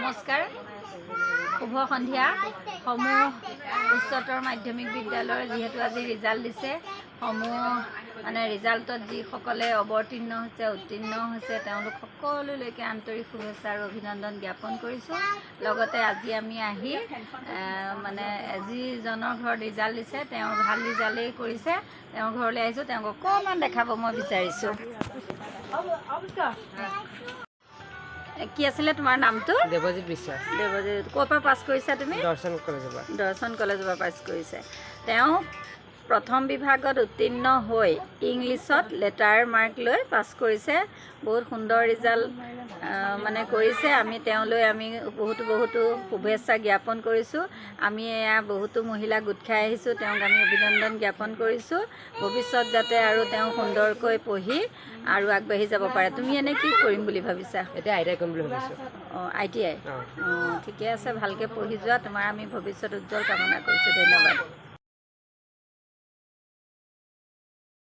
নমস্কাৰ শুভ সন্ধিয়া সমূহ উচ্চতৰ মাধ্যমিক বিদ্যালয়ৰ যেহেতু আজি ৰিজাল্ট দিছে সমূহ মানে ৰিজাল্টত যিসকলে অৱতীৰ্ণ হৈছে উত্তীৰ্ণ হৈছে তেওঁলোক সকলোলৈকে আন্তৰিক শুভেচ্ছা আৰু অভিনন্দন জ্ঞাপন কৰিছোঁ। লগতে আজি আমি আহি মানে যিজনৰ ঘৰত ৰিজাল্ট দিছে তেওঁ ভাল ৰিজাল্টেই কৰিছে তেওঁৰ ঘৰলৈ আহিছোঁ। তেওঁক অকণমান দেখাব মই বিচাৰিছোঁ। কি আছিলে তোমাৰ নামটো? দেৱজিৎ বিশ্বাস। দেৱজিৎ ক'ৰ পৰা পাছ কৰিছা তুমি? দৰ্শন কলেজৰ পৰা। দৰ্শন কলেজৰ পৰা পাছ কৰিছে। তেওঁ প্ৰথম বিভাগত উত্তীৰ্ণ হৈ ইংলিছত লেটাৰ মাৰ্ক লৈ পাছ কৰিছে। বহুত সুন্দৰ ৰিজাল্ট মানে কৰিছে। আমি তেওঁলৈ বহুতো শুভেচ্ছা জ্ঞাপন কৰিছোঁ। আমি এয়া বহুতো মহিলা গোট খাই আহিছোঁ, তেওঁক আমি অভিনন্দন জ্ঞাপন কৰিছোঁ। ভৱিষ্যত যাতে আৰু তেওঁ সুন্দৰকৈ পঢ়ি আৰু আগবাঢ়ি যাব পাৰে। তুমি এনে কি কৰিম বুলি ভাবিছা? এতিয়া ITI কৰিম বুলি ভাবিছোঁ। ITI? ঠিকে আছে, ভালকৈ পঢ়ি যোৱা। তোমাৰ আমি ভৱিষ্যত উজ্জ্বল কামনা কৰিছোঁ। ধন্যবাদ।